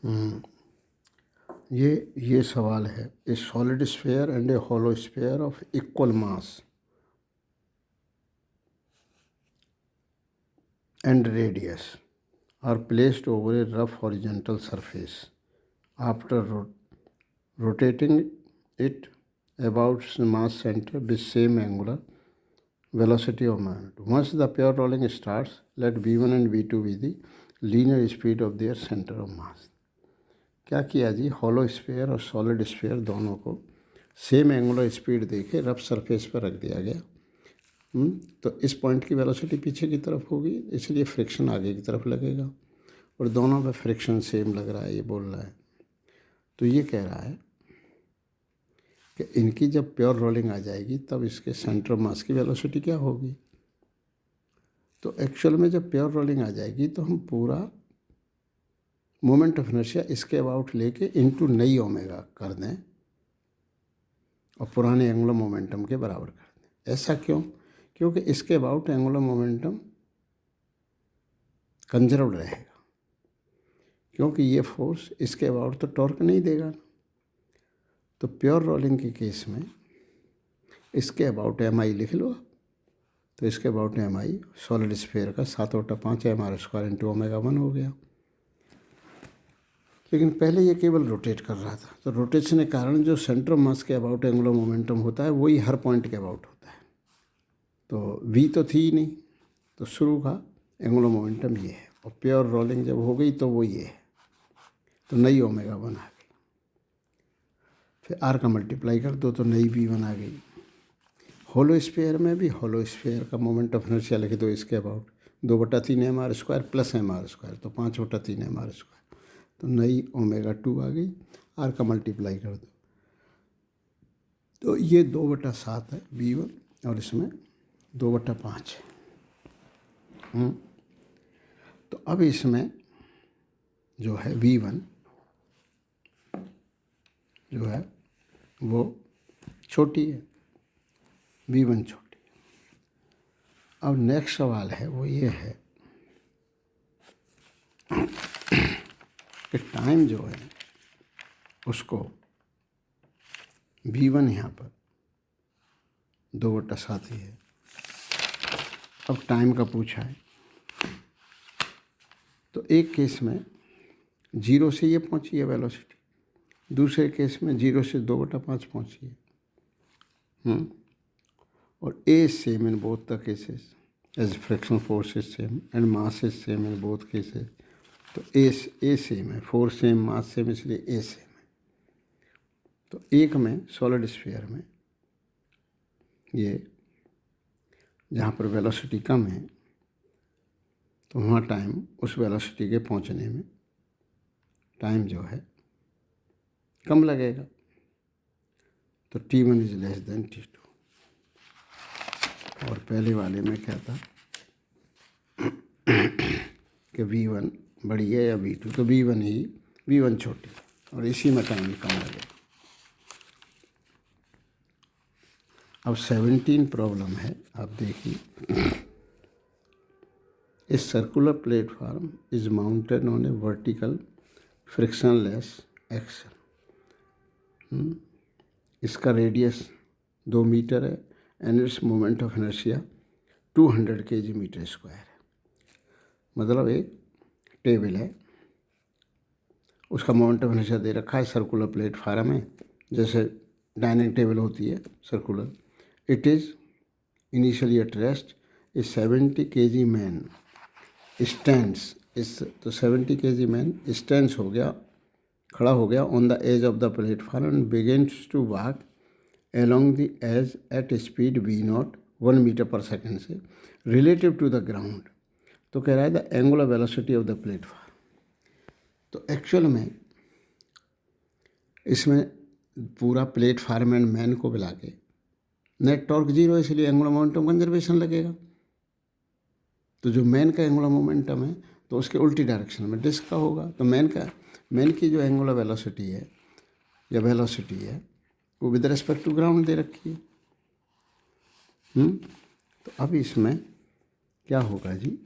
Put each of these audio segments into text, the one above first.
हम्म, ये सवाल है, ए solid sphere and A hollow sphere of equal mass and radius are placed over a rough horizontal surface. After rotating it about its mass center with same angular velocity of momentum. Once the pure rolling starts, let v1 and v2 be the linear speed of their center of mass. क्या किया जी, hollow sphere और solid sphere दोनों को same angular speed देके rough surface पर रख दिया गया। तो इस पॉइंट की वेलोसिटी पीछे की तरफ होगी, इसलिए फ्रिक्शन आगे की तरफ लगेगा, और दोनों पे फ्रिक्शन सेम लग रहा है, ये बोल रहा है। तो ये कह रहा है कि इनकी जब प्योर रोलिंग आ जाएगी तब इसके सेंटर ऑफ मास की वेलोसिटी क्या होगी। तो एक्चुअल में जब प्योर रोलिंग आ जाएगी तो हम पूरा मोमेंट ऑफ इनर्शिया इसके अबाउट लेके इनटू नई ओमेगा कर दें और पुराने एंगुलर मोमेंटम के बराबर कर दें। ऐसा क्यों? क्योंकि इसके अबाउट एंगुलर मोमेंटम कंजर्व्ड रहेगा, क्योंकि ये फोर्स इसके अबाउट तो टॉर्क नहीं देगा ना। तो प्योर रोलिंग के केस में इसके अबाउट एम आई लिख लो, तो इसके about M I solid sphere का 7/5 mr² इंटू ω1 हो गया। लेकिन पहले ये केवल रोटेट कर रहा था, तो रोटेशन के कारण जो सेंटर ऑफ मास के अबाउट एंगुलर मोमेंटम होता है वही हर पॉइंट के अबाउट होता है। तो वी तो थी ही नहीं, तो शुरू का एंगुलर मोमेंटम ये है, और प्योर रोलिंग जब हो गई तो वो ये है, तो नई ω1 आ गई। फिर आर का मल्टीप्लाई कर दो तो नई v1 आ गई। होलो स्फीयर में भी होलो स्फीयर का मोमेंट ऑफ इनर्शिया लिख दो इसके अबाउट 2/3 mr² प्लस mr², तो 5/3 mr², तो नई ω2 आ गई। आर का मल्टीप्लाई कर दो तो ये 2/7 है v1, और इसमें 2/5 है। तो अब इसमें जो है v1 जो है वो छोटी है, v1 छोटी है। अब नेक्स्ट सवाल है वो ये है कि टाइम जो है उसको v1 यहाँ पर 2/7 ही है। अब टाइम का पूछा है, तो एक केस में 0 से ये पहुँची है वेलोसिटी, दूसरे केस में 0 से 2/5 पहुँची है। और a same in both the cases as friction force is same and mass is same in both cases. तो ए सेम है, फोर्स सेम, मास सेम, इसलिए ए सेम है। तो एक में सॉलिड स्फीयर में ये जहाँ पर वेलोसिटी कम है तो वहाँ टाइम उस वेलोसिटी के पहुँचने में टाइम जो है कम लगेगा, तो t1 is less than t2। और पहले वाले में क्या था कि v1 बड़ी है या v2, तो v1 छोटी, और इसी में टाइम कम लगेगा। अब 17 प्रॉब्लम है, आप देखिए। A circular platform is mounted on a vertical frictionless axle. इसका रेडियस 2 मीटर है and its moment of inertia 200 kg/m² है। मतलब एक टेबल है, उसका मोमेंट ऑफ इनर्शिया दे रखा है सर्कुलर प्लेटफार्म है, जैसे डाइनिंग टेबल होती है circular. It is initially at rest, A 70 kg man stands, इस तो 70 kg मैन स्टैंड्स हो गया, खड़ा हो गया on the edge of the platform and begins to walk along the edge at speed v0 1 metre per second से रिलेटिव टू द ग्राउंड। तो कह रहा है the angular velocity of the platform. तो एक्चुअल में इसमें पूरा प्लेटफार्म एंड मैन को मिला के नेट टॉर्क 0 है, इसलिए एंगुलर मोमेंटम कंजर्वेशन लगेगा। तो जो मैन का एंगुलर मोमेंटम है तो उसके उल्टी डायरेक्शन में डिस्क का होगा। तो मैन की जो एंगुलर वेलोसिटी है या वेलोसिटी है वो विद रेस्पेक्ट टू ग्राउंड दे रखी है। तो अब इसमें क्या होगा जी,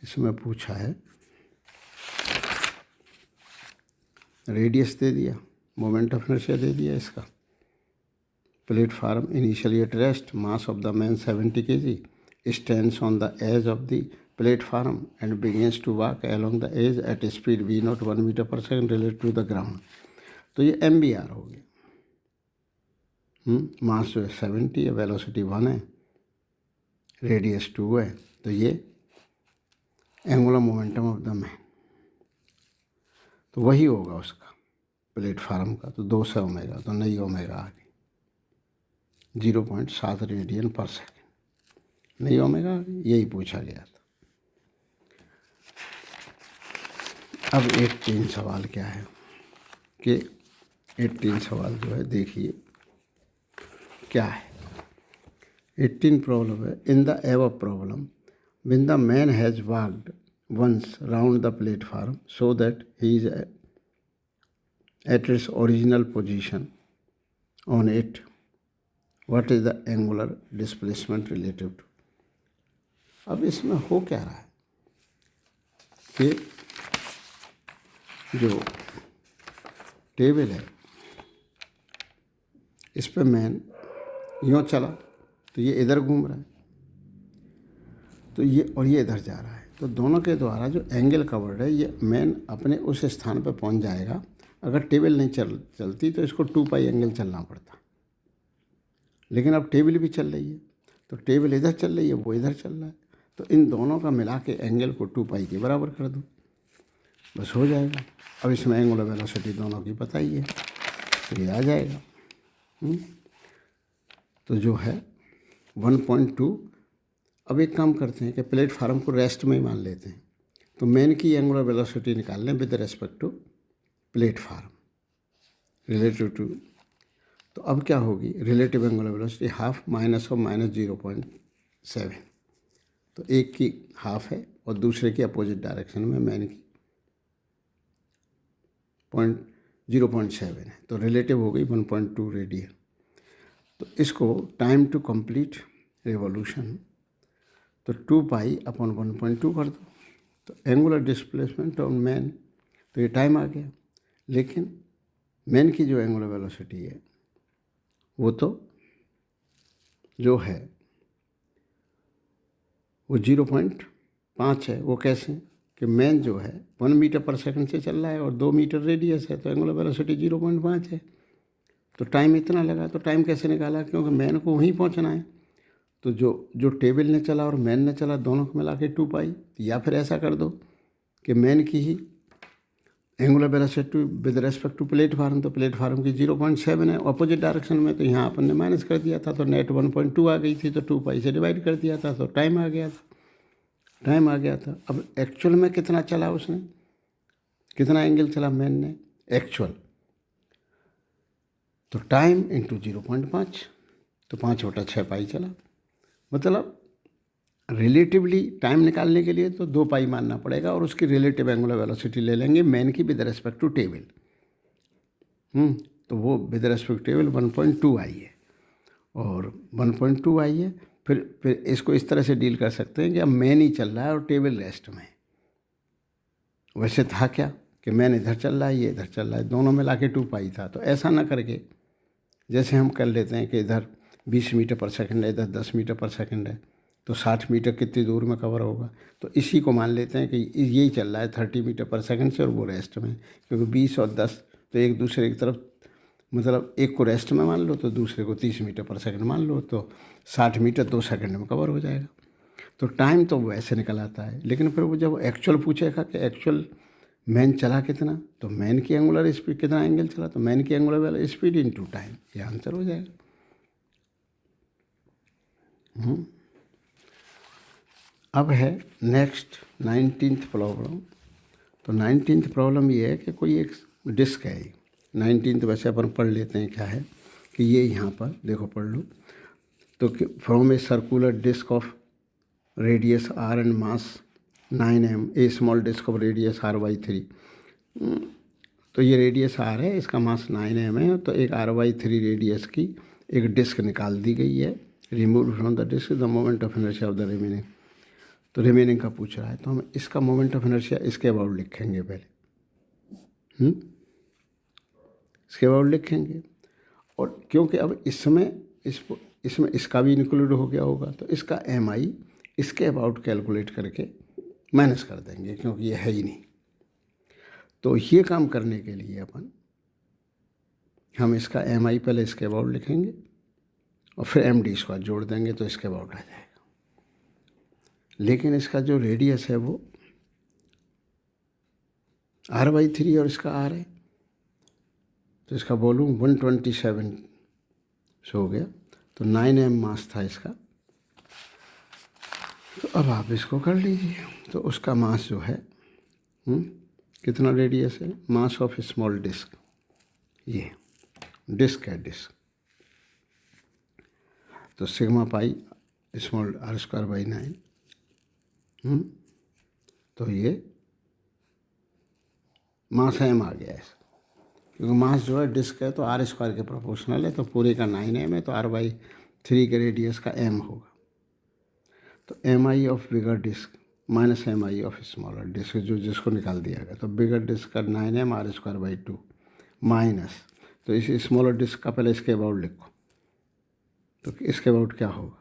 इसमें पूछा है रेडियस दे दिया, मोमेंट ऑफ इनर्शिया दे दिया इसका। Platform initially at rest, mass of the man 70 kg, stands on the edge of the platform and begins to walk along the edge at speed v0 1 meter per second relative to the ground। तो ये MBR हो गया। मास जो है 70 है, velocity 1 है, radius 2 है, तो ये angular momentum of the man, तो वही होगा उसका प्लेटफार्म का। तो 2 से ओमेगा, तो नई ओमेगा आ गई 0.7 रेडियन पर सेकेंड, नई ओमेगा आ गई। यही पूछा गया था। अब 18 सवाल क्या है कि 18 सवाल जो है देखिए क्या है। 18 प्रॉब्लम है, in the above problem when the man has walked once round the platform so that he is at its original position on it, what is the angular displacement relative to। अब इसमें हो क्या रहा है कि जो table है इस पर मैन यूँ चला तो ये इधर घूम रहा है, तो ये और ये इधर जा रहा है, तो दोनों के द्वारा जो एंगल कवर्ड है ये मैन अपने उस स्थान पर पहुंच जाएगा। अगर टेबल नहीं चलती तो इसको 2π एंगल चलना पड़ता, लेकिन अब टेबल भी चल रही है, तो टेबल इधर चल रही है, वो इधर चल रहा है, तो इन दोनों का मिला के एंगल को 2π के बराबर कर दो, बस हो जाएगा। अब इसमें एंगुलर वेलोसिटी दोनों की पता ही है, तो ये आ जाएगा। तो जो है 1.2। अब एक काम करते हैं कि प्लेटफार्म को रेस्ट में ही मान लेते हैं, तो मैन की एंगुलर वेलोसिटी निकाल लें with respect to platform relative to. तो अब क्या होगी, relative angular velocity half minus of -0.7, तो एक की हाफ है और दूसरे की अपोजिट डायरेक्शन में मैन की 0.7 है, तो रिलेटिव हो गई 1.2 रेडियन। तो इसको टाइम टू कंप्लीट रिवॉल्यूशन, तो 2π अपॉन 1.2 कर दो, तो एंगुलर डिस्प्लेसमेंट ऑन मैन, तो ये टाइम आ गया। लेकिन मैन की जो एंगुलर वेलोसिटी है वो तो जो है वो 0.5 है। वो कैसे कि मैन जो है 1 मीटर पर सेकंड से चल रहा है और 2 मीटर रेडियस है, तो एंगुलर वेलोसिटी 0.5 है, तो टाइम इतना लगा। तो टाइम कैसे निकाला, क्योंकि मैन को वहीं पहुंचना है, तो जो टेबल ने चला और मैन ने चला दोनों को मिला के 2π। या फिर ऐसा कर दो कि मैन की ही angular velocity with respect to platform, तो प्लेटफार्म की 0.7 है अपोजिट डायरेक्शन में, तो यहाँ अपन ने माइनस कर दिया था, तो नेट 1.2 आ गई थी, तो 2π से डिवाइड कर दिया था, तो टाइम आ गया था। अब एक्चुअल में कितना चला उसने, कितना एंगल चला मैन ने एक्चुअल, तो टाइम इंटू 0.5, तो 5/6π चला। मतलब रिलेटिवली टाइम निकालने के लिए तो 2π मानना पड़ेगा और उसकी रिलेटिव एंगुलर वेलोसिटी ले लेंगे मैन की विद रेस्पेक्ट टू टेबल। तो वो विद रेस्पेक्ट टेबल 1.2 आई है, और 1.2 आई है। फिर इसको इस तरह से डील कर सकते हैं कि अब मैन ही चल रहा है और टेबल रेस्ट में। वैसे था क्या कि मैन इधर चल रहा है, ये इधर चल रहा है, दोनों मिला के 2π था। तो ऐसा ना करके जैसे हम कर लेते हैं कि इधर 20 मीटर पर सेकंड है, इधर 10 मीटर पर सेकंड है, तो 60 मीटर कितनी दूर में कवर होगा, तो इसी को मान लेते हैं कि यही चल रहा है 30 मीटर पर सेकंड से और वो रेस्ट में, क्योंकि 20 और 10 तो एक दूसरे की तरफ, मतलब एक को रेस्ट में मान लो तो दूसरे को 30 मीटर पर सेकंड मान लो, तो 60 मीटर 2 सेकंड में कवर हो जाएगा। तो टाइम तो वैसे निकल आता है, लेकिन फिर वो जब एक्चुअल पूछेगा कि एक्चुअल मैन चला कितना, तो मैन की एंगुलर स्पीड कितना एंगल चला, तो मैन की एंगुलर स्पीड इनटू टाइम, ये आंसर हो जाएगा। अब है नेक्स्ट 19th प्रॉब्लम। तो 19th प्रॉब्लम ये है कि कोई एक डिस्क है, 19th वैसे अपन पढ़ लेते हैं क्या है कि ये यहाँ पर देखो पढ़ लो, तो from a circular disc of radius r and mass 9m, a small disc of radius r/3। तो ये रेडियस r है, इसका मास 9m है, तो एक r/3 रेडियस की एक डिस्क निकाल दी गई है। Remove from the disc the moment of inertia of the remaining, तो रिमेनिंग का पूछ रहा है, तो हम इसका मोमेंट ऑफ इनर्शिया इसके अबाउट लिखेंगे पहले। इसके अबाउट लिखेंगे। और क्योंकि अब इसमें इसका भी इंक्लूड हो गया होगा तो इसका MI इसके अबाउट कैलकुलेट करके माइनस कर देंगे, क्योंकि ये है ही नहीं। तो ये काम करने के लिए हम इसका MI पहले इसके अबाउट लिखेंगे और फिर MD² जोड़ देंगे तो इसके अबाउट आ जाएगा। लेकिन इसका जो रेडियस है वो R/3 और इसका R है, तो इसका वॉल्यूम 127 हो गया। तो 9m मास था इसका। तो अब आप इसको कर लीजिए। तो उसका मास जो है कितना रेडियस है, मास ऑफ स्मॉल डिस्क, ये डिस्क है डिस्क, तो सिग्मा पाई स्मॉल r²/9। तो ये मास m आ गया है, क्योंकि मास जो है डिस्क है तो r² के प्रोपोर्शनल है, तो पूरे का 9m है, तो r/3 के रेडियस का m होगा। तो MI of bigger disc minus MI of smaller disc, जिसको निकाल दिया गया। तो बिगर डिस्क का 9m r² माइनस, तो इस स्मॉलर डिस्क का पहले इसके अबाउट लिखो। तो इसके अबाउट क्या होगा,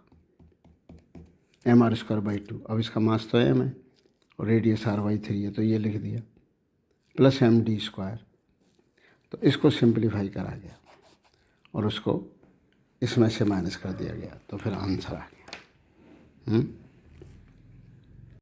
m r²/2। अब इसका मास तो m है और रेडियस r/3 है, तो ये लिख दिया, प्लस MD²। तो इसको सिंप्लीफाई करा गया और उसको इसमें से माइनस कर दिया गया, तो फिर आंसर आ गया।